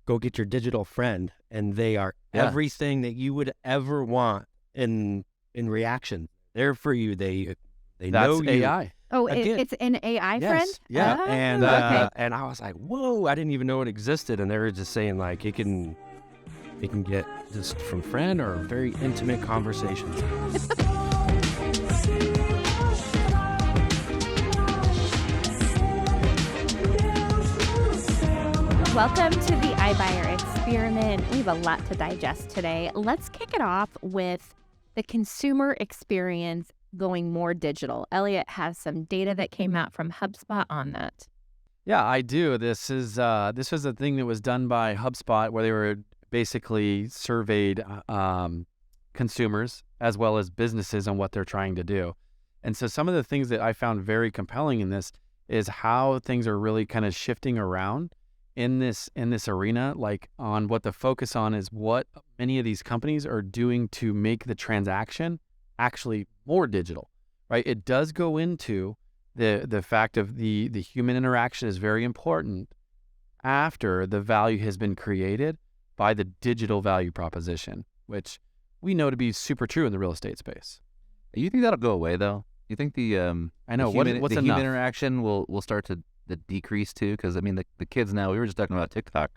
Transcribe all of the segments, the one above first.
go get your digital friend, and they are everything that you would ever want in reaction. They're for you. They know you. AI. Oh, Again, it's an AI yes, friend? yeah. Oh, And okay. and I was like, whoa, I didn't even know it existed. And they were just saying like it can get just from friend or very intimate conversations. Welcome to the iBuyer experiment. We have a lot to digest today. Let's kick it off with the consumer experience going more digital. Elliot has some data that came out from HubSpot on that. Yeah, I do. This was a thing that was done by HubSpot where they were basically surveyed consumers as well as businesses on what they're trying to do. And so some of the things that I found very compelling in this is how things are really kind of shifting around in this arena, like on what the focus on is what many of these companies are doing to make the transaction actually more digital, right? It does go into the fact of the human interaction is very important after the value has been created by the digital value proposition, which we know to be super true in the real estate space. You think that'll go away though? You think the I know the what's human enough? interaction will start to decrease too? Because I mean the kids now, we were just talking about TikTok.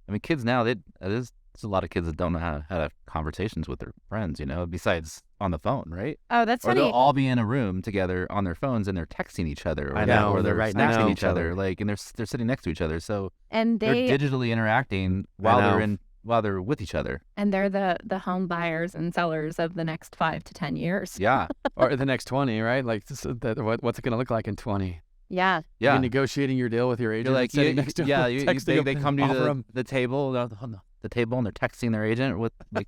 I mean kids now, there's a lot of kids that don't know how to have conversations with their friends, besides on the phone, right? Oh, that's Or funny. they'll all be in a room together on their phones and they're texting each other, or I know, or they're they're right next to snapping each each other, other. like, and they're sitting next to each other, so And they're they digitally interacting while they're with each other. and they're the home buyers and sellers of the next 5 to 10 years. Yeah, Or the next 20, right? Like what's it going to look like in 20? Yeah. yeah. You're negotiating your deal with your agent. You're like, sitting next to him, texting they him, come to offer the, him. the table, the table, and they're texting their agent with like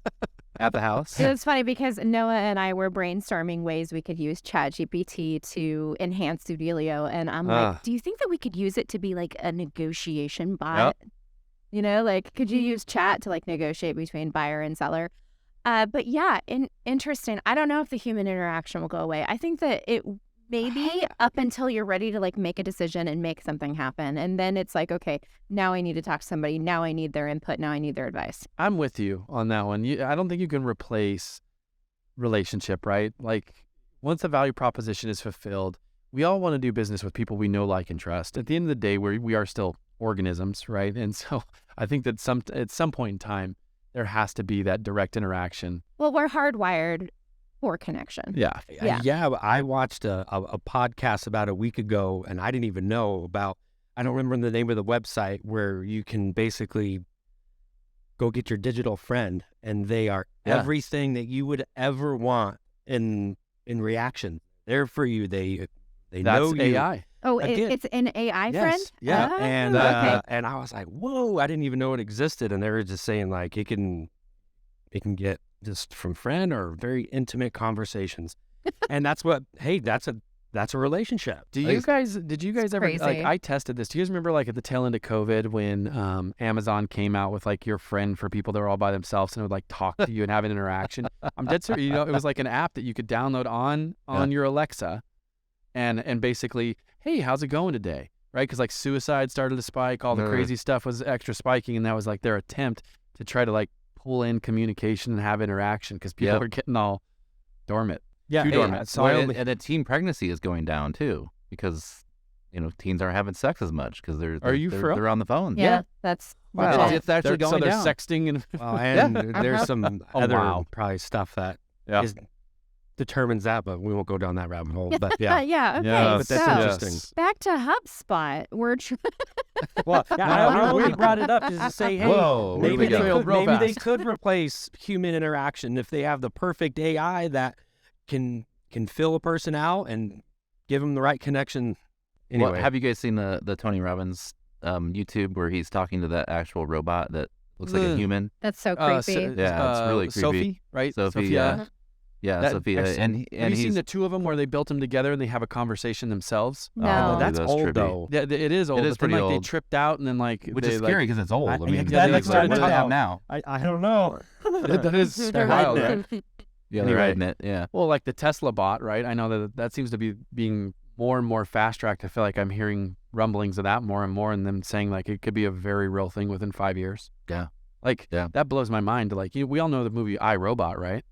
at the house. It's funny because Noah and I were brainstorming ways we could use ChatGPT to enhance Zoodealio. And I'm like, do you think that we could use it to be like a negotiation bot? Like, could you use chat to like negotiate between buyer and seller? But yeah, interesting. I don't know if the human interaction will go away. I think that it maybe up until you're ready to like make a decision and make something happen. And then it's like, okay, now I need to talk to somebody. Now I need their input. Now I need their advice. I'm with you on that one. I don't think you can replace relationship, right? Like once the value proposition is fulfilled, we all want to do business with people we know, like, and trust. At the end of the day, we are still organisms, right? And so I think that at some point in time, there has to be that direct interaction. Well, we're hardwired for connection. Yeah. Yeah. I watched a podcast about a week ago, and I didn't even know about, I don't remember the name of the website, where you can basically go get your digital friend, and they are everything that you would ever want in reaction. They're for you. They know That's you. AI. Oh, Again, it's an AI Yes, friend? yeah. Oh, And okay. and I was like, whoa, I didn't even know it existed. And they were just saying like it can get just from friend or very intimate conversations. And that's a relationship. Did you guys ever, like, crazy. I tested this. Do you guys remember like at the tail end of COVID when Amazon came out with like your friend for people that were all by themselves and would like talk to you and have an interaction? I'm dead serious. It was like an app that you could download on your Alexa and basically, hey, how's it going today? Right? Because like suicide started to spike, all the crazy stuff was extra spiking, and that was like their attempt to try to like pull in communication and have interaction because people were getting all dormant. Yeah. Too dormant. So and the teen pregnancy is going down too because teens aren't having sex as much because they're on the phone. Yeah, that's Wow. legit. It's actually so going they're down. sexting and well, and there's some Oh, other wow. probably stuff that Yeah. determines that, but we won't go down that rabbit hole. But yeah. Yeah, okay. Yeah, but that's so interesting. back to HubSpot. We're Well, I only brought it up just to say, hey, Whoa, where do maybe we go? maybe they could replace human interaction if they have the perfect AI that can fill a person out and give them the right connection. Anyway, Well, have you guys seen the Tony Robbins YouTube where he's talking to that actual robot that looks like a human? That's so creepy. Yeah, it's really creepy. Sophie, right? Sophie, Sophia. Yeah, That- Sophia, excellent. and Have you he's seen the two of them where they built them together and they have a conversation themselves? No. that's that's old trippy. though. Yeah, it is old. It is but then, pretty like, old. They tripped out and then like which they, is like, scary because it's old. I mean, exactly, what that's do what they I have know. now? I don't know. that is They're wild. hiding Right? it. Yeah, Anyway. they're hiding it. Yeah. Well, like the Tesla bot, right? I know that seems to be being more and more fast tracked. I feel like I'm hearing rumblings of that more and more, and them saying like it could be a very real thing within 5 years. Yeah. Like that blows my mind. Like we all know the movie I, Robot, right?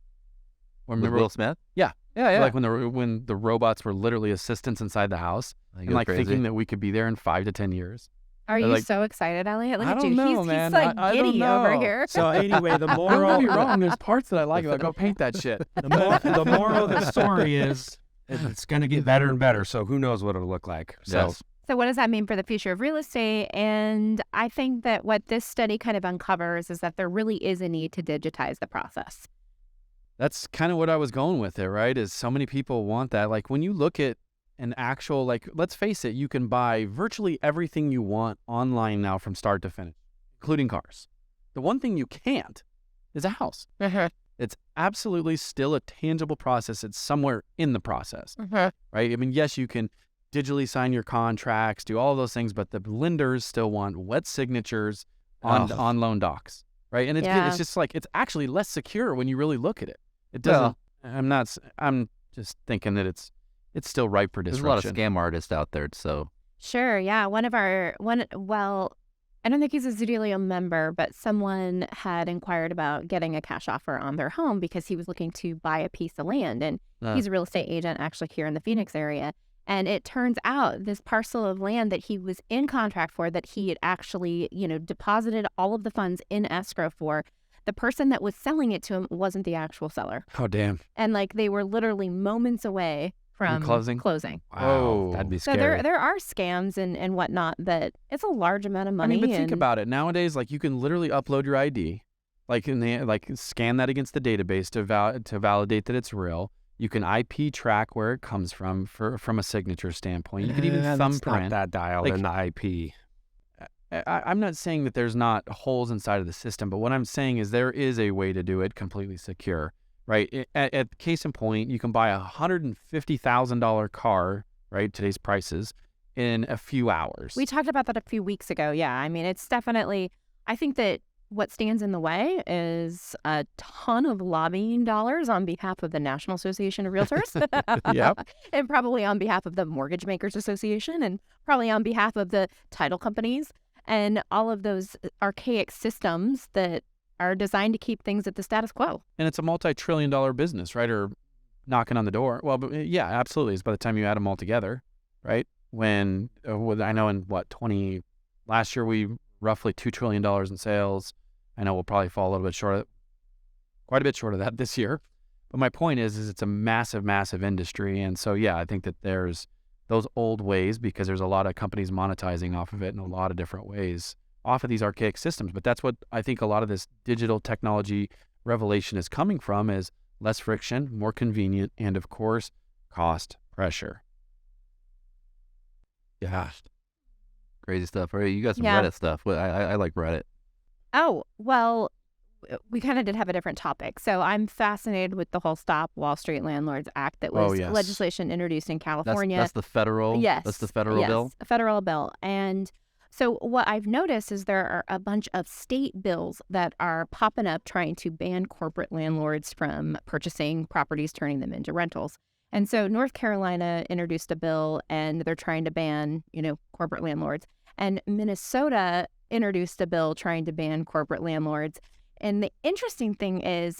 With Will Smith? Yeah. Yeah. Like when the robots were literally assistants inside the house, and like thinking that we could be there in 5 to 10 years. Are you so excited, Elliot? Look I at don't you. know, man. He's like giddy over here. So anyway, the Don't moral. get me wrong. There's parts that I like. Like, go paint that shit. The moral of the story is it's going to get better and better. So who knows what it'll look like. So So what does that mean for the future of real estate? And I think that what this study kind of uncovers is that there really is a need to digitize the process. That's kind of what I was going with it, right? Is so many people want that. Like when you look at an actual, like, let's face it, you can buy virtually everything you want online now from start to finish, including cars. The one thing you can't is a house. It's absolutely still a tangible process. It's somewhere in the process, right? I mean, yes, you can digitally sign your contracts, do all of those things, but the lenders still want wet signatures on loan docs, right? And it's just like, it's actually less secure when you really look at it. It doesn't, I'm just thinking that it's still ripe for disruption. There's a lot of scam artists out there, so. Sure, yeah. I don't think he's a Zoodealio member, but someone had inquired about getting a cash offer on their home because he was looking to buy a piece of land. And he's a real estate agent actually here in the Phoenix area. And it turns out this parcel of land that he was in contract for, that he had actually, deposited all of the funds in escrow for, the person that was selling it to him wasn't the actual seller. Oh, damn. And like they were literally moments away from closing. Wow, that'd be scary. So there are scams and whatnot that it's a large amount of money. I mean, but think about it. Nowadays, like you can literally upload your ID, like scan that against the database to validate that it's real. You can IP track where it comes from a signature standpoint. You could even thumbprint that dialed in the IP. I'm not saying that there's not holes inside of the system, but what I'm saying is there is a way to do it completely secure, right? At case in point, you can buy a $150,000 car, right, today's prices, in a few hours. We talked about that a few weeks ago. Yeah, I mean, it's definitely, I think that what stands in the way is a ton of lobbying dollars on behalf of the National Association of Realtors. Yep. And probably on behalf of the Mortgage Makers Association, and probably on behalf of the title companies, and all of those archaic systems that are designed to keep things at the status quo. And it's a multi-trillion-dollar business, right? Or knocking on the door. Well, but yeah, absolutely. It's by the time you add them all together, right? When I know in last year we roughly $2 trillion in sales. I know we'll probably fall a little bit short, quite a bit short of that this year. But my point is it's a massive, massive industry. And so, yeah, I think that there's those old ways, because there's a lot of companies monetizing off of it in a lot of different ways, off of these archaic systems. But that's what I think a lot of this digital technology revelation is coming from, is less friction, more convenient, and of course, cost pressure. Yeah. Crazy stuff, right? You got some Reddit stuff. I like Reddit. Oh, well, we kind of did have a different topic. So I'm fascinated with the whole Stop Wall Street Landlords Act that was legislation introduced in California. That's the federal. Yes. That's the federal bill. A federal bill. And so what I've noticed is there are a bunch of state bills that are popping up trying to ban corporate landlords from purchasing properties, turning them into rentals. And so North Carolina introduced a bill, and they're trying to ban, corporate landlords. And Minnesota introduced a bill trying to ban corporate landlords. And the interesting thing is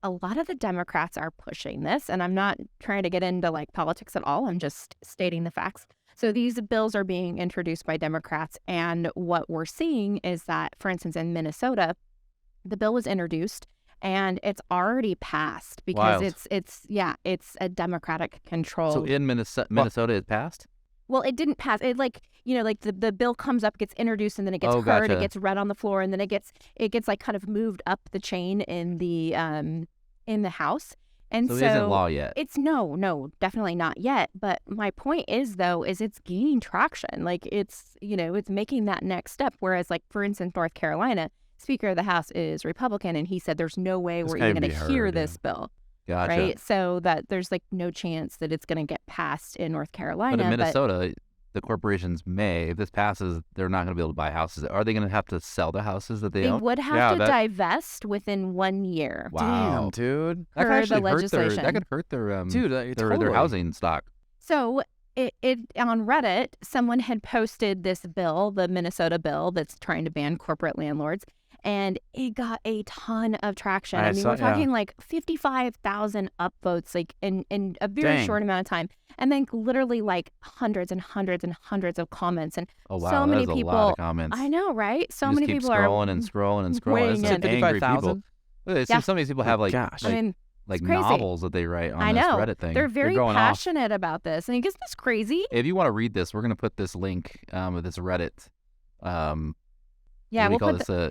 a lot of the Democrats are pushing this, and I'm not trying to get into like politics at all. I'm just stating the facts. So these bills are being introduced by Democrats, and what we're seeing is that, for instance, in Minnesota, the bill was introduced and it's already passed because it's a Democratic control. So in Minnesota it passed? Well, it didn't pass. It the bill comes up, gets introduced, and then it gets heard. Gotcha. It gets read on the floor, and then it gets like kind of moved up the chain in the House. And so it isn't law yet. It's no, definitely not yet. But my point is it's gaining traction. Like it's making that next step. Whereas like, for instance, North Carolina, Speaker of the House is Republican, and he said there's no way we're even going to hear this bill. Gotcha. Right. So that there's like no chance that it's going to get passed in North Carolina. But in Minnesota, the corporations may, if this passes, they're not going to be able to buy houses. Are they going to have to sell the houses that they own? They would have to divest within 1 year. Wow. Damn, dude. Per the legislation. That could hurt their Dude, their housing stock. So it on Reddit, someone had posted this bill, the Minnesota bill that's trying to ban corporate landlords, and it got a ton of traction. I mean, we're talking like 55,000 upvotes, like in a very short amount of time, and then literally like hundreds and hundreds and hundreds of comments, and so many people. A lot of comments. I know, right? So you many keep people scrolling and scrolling and scrolling. It's angry people. Some of these people have like, I mean, like novels that they write on this Reddit thing. They're very passionate about this. And isn't this crazy? If you want to read this, we're going to put this link of this Reddit. Yeah, we'll put it's a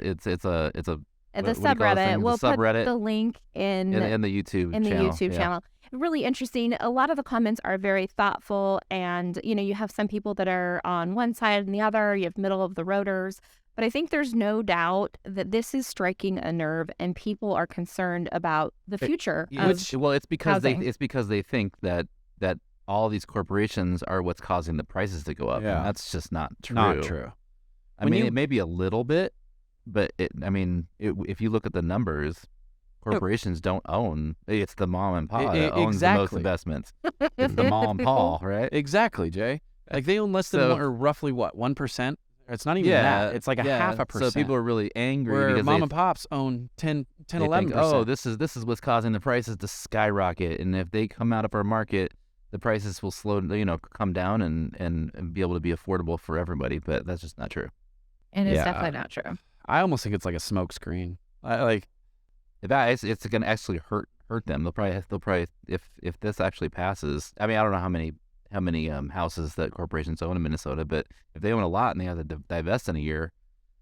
the subreddit. We'll put the link in the YouTube channel. Really interesting. A lot of the comments are very thoughtful, and you have some people that are on one side and the other. You have middle of the roaders. But I think there's no doubt that this is striking a nerve, and people are concerned about the future. It's because housing. they think that all these corporations are what's causing the prices to go up. Yeah. And that's just not true. Not true. I mean, it may be a little bit, but if you look at the numbers, corporations don't own. It's the mom and pop that owns the most investments. It's the mom and pa, right? Exactly, Jay. Like they own less than or roughly 1%. It's not even that. It's like a half a percent. So people are really angry where because mom and pops own 10, 11%. Think, oh, this is what's causing the prices to skyrocket. And if they come out of our market, the prices will come down and be able to be affordable for everybody. But that's just not true. And it's definitely not true. I almost think it's like a smoke screen. It's going to actually hurt them. They'll probably if this actually passes. I mean, I don't know how many houses that corporations own in Minnesota, but if they own a lot and they have to divest in a year,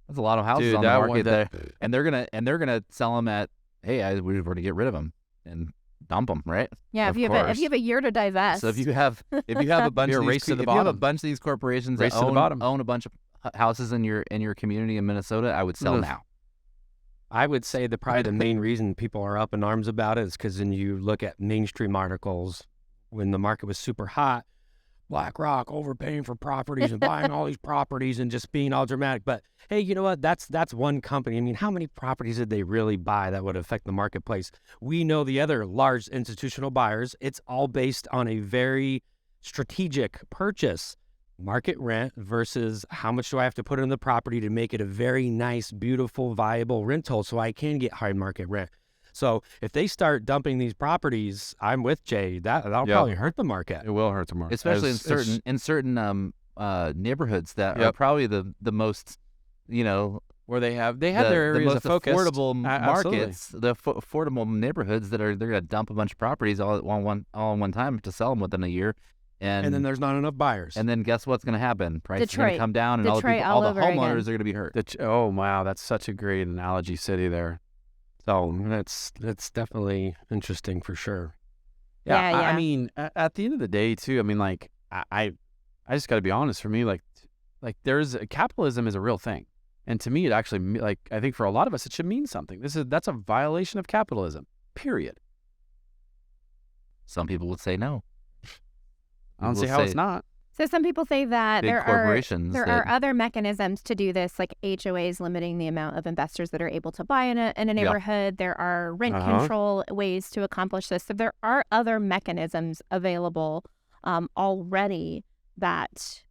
that's a lot of houses on the market and they're gonna sell them at, hey, we're going to get rid of them and dump them, right? Yeah, if you have a year to divest. So if you have a bunch of these corporations that own a bunch of houses in your community in Minnesota, I would sell now. I would say probably the main reason people are up in arms about it is because when you look at mainstream articles, when the market was super hot, BlackRock overpaying for properties and buying all these properties and just being all dramatic. But hey, you know what? That's one company. I mean, how many properties did they really buy that would affect the marketplace? We know the other large institutional buyers. It's all based on a very strategic purchase. Market rent versus how much do I have to put in the property to make it a very nice, beautiful, viable rental so I can get high market rent. So if they start dumping these properties, I'm with Jay. That'll probably hurt the market. It will hurt the market, especially in certain neighborhoods that are probably the most, where they have their areas of focus. Affordable markets, the affordable neighborhoods they're going to dump a bunch of properties all at one time to sell them within a year. And then there's not enough buyers. And then guess what's going to happen? Prices are going to come down, and all the homeowners are going to be hurt. Oh wow, that's such a great analogy, city there. So that's definitely interesting for sure. Yeah. I mean, at the end of the day, too. I mean, like I just got to be honest. For me, like there's capitalism is a real thing, and to me, it actually I think for a lot of us, it should mean something. That's a violation of capitalism. Period. Some people would say no. I don't see how it's not. So some people say that there are other mechanisms to do this, like HOAs limiting the amount of investors that are able to buy in a neighborhood. There are rent control ways to accomplish this. So there are other mechanisms available already that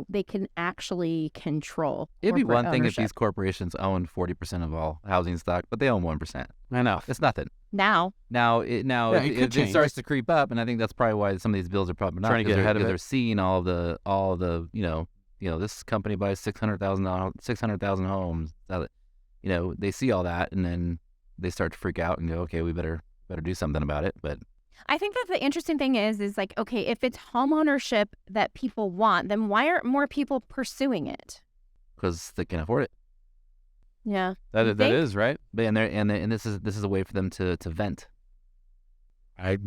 they can actually control. It'd be one thing ownership. if these corporations owned 40% of all housing stock, but they own 1%. I know. It's nothing. Now it starts to creep up, and I think that's probably why some of these bills are probably not trying to get ahead of it. They're seeing all the this company buys 600,000 homes. They see all that, and then they start to freak out and go, okay, we better do something about it. But I think that the interesting thing is like, okay, if it's home ownership that people want, then why aren't more people pursuing it? Because they can afford it. Yeah, that is right. But and this is a way for them to vent. But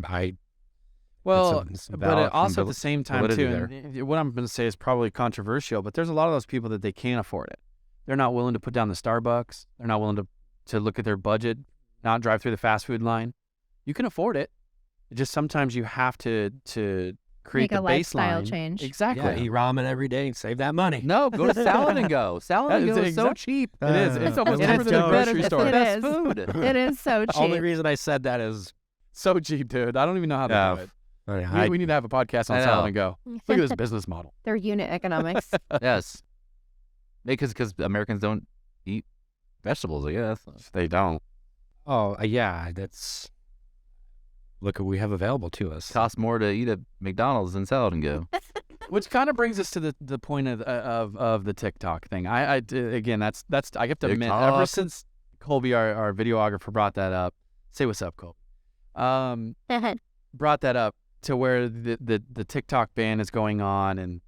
also at the same time too. And what I'm going to say is probably controversial, but there's a lot of those people that they can't afford it. They're not willing to put down the Starbucks. They're not willing to look at their budget, not drive through the fast food line. You can afford it. Just sometimes you have to create a the lifestyle baseline. change. Exactly. Yeah, eat ramen every day and save that money. No, go to Salad and Go. Salad and Go is so cheap. It is. It's almost cheaper than a grocery store. It Best is. food. It is so cheap. The only reason I said that is so cheap, dude. I don't even know how to do it. We need to have a podcast on I Sell know. and Go. Look at this business model. Their unit economics. Yes. Because Americans don't eat vegetables, I guess. They don't. Oh, yeah, that's... Look what we have available to us. Costs more to eat at McDonald's than Salad and Go. Which kind of brings us to the point of the TikTok thing. Again, that's I have to admit, ever TikTok. since Colby, our videographer, brought that up. Say what's up, Colby. Brought that up to where the TikTok ban is going on, and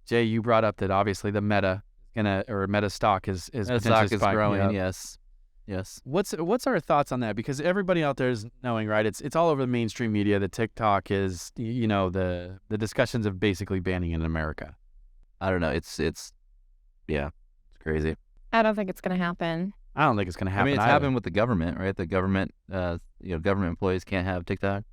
Jay, you brought up that obviously the Meta stock is That potentially stock is spiking growing. up. Yes. What's our thoughts on that? Because everybody out there is knowing, right? It's all over the mainstream media that TikTok is, the discussions of basically banning it in America. I don't know. It's crazy. I don't think it's going to happen. I don't think it's going to happen. I mean, it's either. happened with the government, right? The government, government employees can't have TikTok.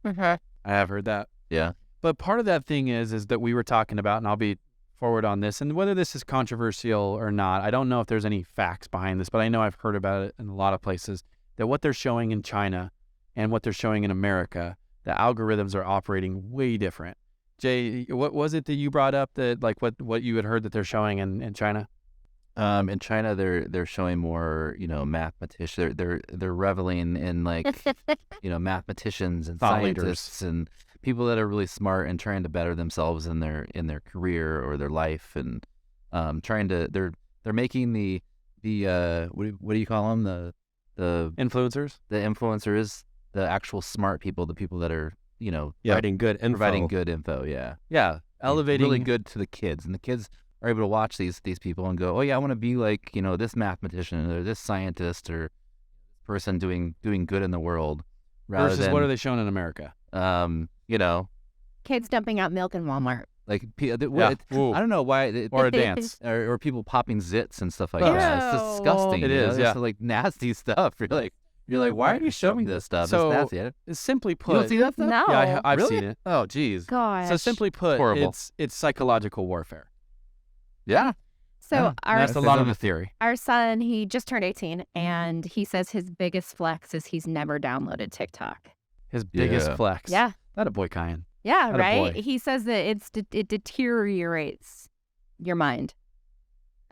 I have heard that. Yeah. But part of that thing is that we were talking about, and I'll be forward on this, and whether this is controversial or not, I don't know if there's any facts behind this, but I know I've heard about it in a lot of places, that what they're showing in China and what they're showing in America, the algorithms are operating way different. Jay, what was it that you brought up that like what you had heard that they're showing in China? In China, they're showing more, mathematicians. They're reveling in mathematicians and Thought leaders. scientists and people that are really smart and trying to better themselves in their career or their life, and they're making the what do you call them, the Influencers? the influencers, the actual smart people, the people that are Providing good info. providing good info. Yeah, elevating. really good to the kids, and the kids are able to watch these people and go, oh yeah, I want to be like this mathematician or this scientist or person doing good in the world. Rather Versus than, what are they showing in America? Kids dumping out milk in Walmart. like Yeah. Ooh. I don't know why Or a dance. or people popping zits and stuff like Oh. that. It's Ew. disgusting. It is, It's yeah. like nasty stuff. You're like, why are you showing me this stuff? So, it's nasty. Simply You put, don't see that stuff? No. yeah, I've Really? seen it. Oh, geez. Gosh. So simply put, Horrible. it's psychological warfare. Yeah. So Yeah. our That's a It's lot a- of the theory. our son, he just turned 18, and he says his biggest flex is he's never downloaded TikTok. His biggest Yeah. flex. Yeah. That a boy, Kyan. Yeah, Atta right? boy. He says that it deteriorates your mind.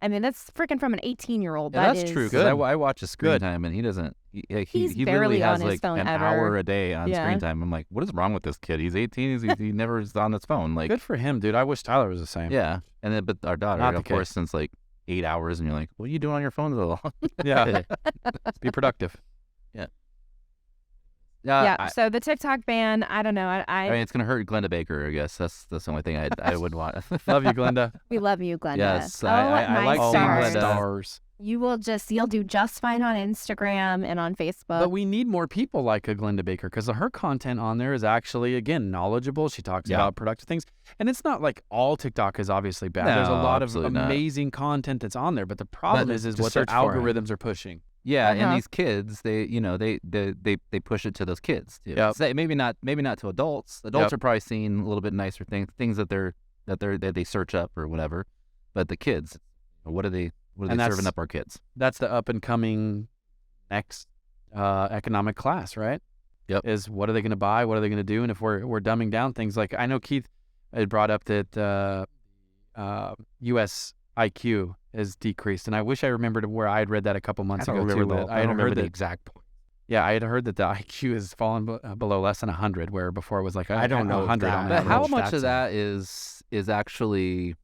I mean, that's freaking from an 18-year-old. Yeah, that's true. Because Good. I watch his screen Good. time, and he doesn't. He He's literally barely has on his like phone an ever. hour a day on Yeah. screen time. I'm like, what is wrong with this kid? He's 18. He never is on his phone. Like, Good for him, dude. I wish Tyler was the same. yeah. And then, but our daughter, Not the of course, case. since like 8 hours, and you're like, what are you doing on your phone so long? Yeah. Be productive. Yeah. So the TikTok ban, I don't know. I mean, it's gonna hurt Glenda Baker. I guess that's the only thing I would want. Love you, Glenda. We love you, Glenda. Yes, oh, I my like seeing stars. Glenda. Stars. You'll do just fine on Instagram and on Facebook. But we need more people like a Glenda Baker because her content on there is actually, again, knowledgeable. She talks Yeah. about productive things. And it's not like all TikTok is obviously bad. There's a No, lot of absolutely not. amazing content that's on there. But the problem is just what the search for it. algorithms are pushing. Yeah, Uh-huh. and these kids, they push it to those kids. Too. Yep. Say, maybe not to adults. Adults Yep. are probably seeing a little bit nicer things that they search up or whatever. But the kids, what are they And that's- serving up our kids? That's the up and coming next economic class, right? Yep. Is what are they going to buy? What are they going to do? And if we're dumbing down things, like I know Keith had brought up that U.S. IQ has decreased, and I wish I remembered where I had read that a couple months I don't ago remember too. the, I I had don't remember heard the that. exact point. Yeah, I had heard that the IQ has fallen below less than 100, where before it was like I don't know if 100 that- on I But don't know how if much that's of that is actually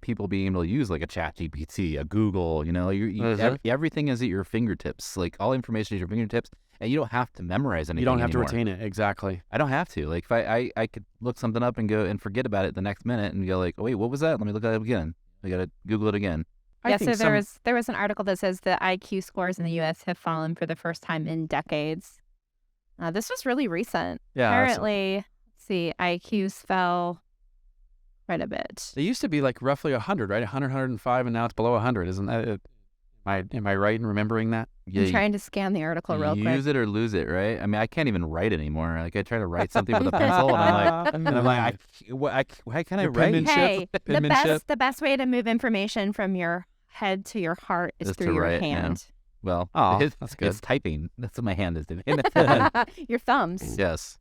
people being able to use like a ChatGPT, a Google? Is it? Everything is at your fingertips. Like all information is at your fingertips, and you don't have to memorize anything. You don't have anymore. to retain it. Exactly. I don't have to. Like if I could look something up and go and forget about it the next minute and go like, oh wait, what was that? Let me look at it again. I gotta Google it again. I Yeah, think so there was an article that says the IQ scores in the U.S. have fallen for the first time in decades. This was really recent. Yeah, Apparently, let's see, IQs fell quite a bit. They used to be like roughly 100, right? 100, 105, and now it's below 100. Isn't that it? Am I right in remembering that? I'm trying to scan the article real quick. Use it or lose it, right? I mean, I can't even write anymore. Like I try to write something with a pencil, and I'm like, why can't I Your write? penmanship. Hey, the Penmanship. best way to move information from your head to your heart is Is to through your write, yeah. hand. Well, Oh, it's, that's good. it's typing. That's what my hand is doing. Your thumbs. Yes.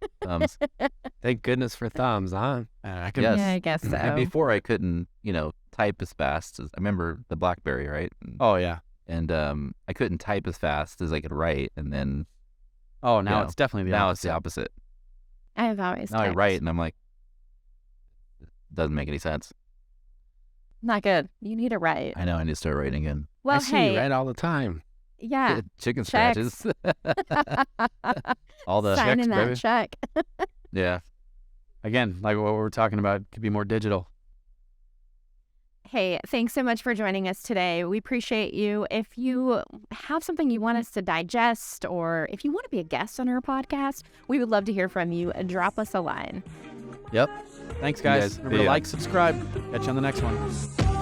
Thank goodness for thumbs, huh? I can. Yes. Yeah, I guess so. And before I couldn't, type as fast as I remember the BlackBerry, right? Oh yeah. And I couldn't type as fast as I could write, and then Oh, now Yeah. it's definitely the now opposite. it's the opposite. I've always Now I typed. write, and I'm like, it doesn't make any sense. Not good. You need to write. I know I need to start writing again. Well, I see hey, you right all the time. yeah. Chicken Checks. scratches. All the Signing checks, that baby. check. Yeah. Again, like what we're talking about, could be more digital. Hey, thanks so much for joining us today. We appreciate you. If you have something you want us to digest, or if you want to be a guest on our podcast, we would love to hear from you. Drop us a line. Yep. Thanks, guys. guys. Remember to See ya. like, subscribe. Catch you on the next one.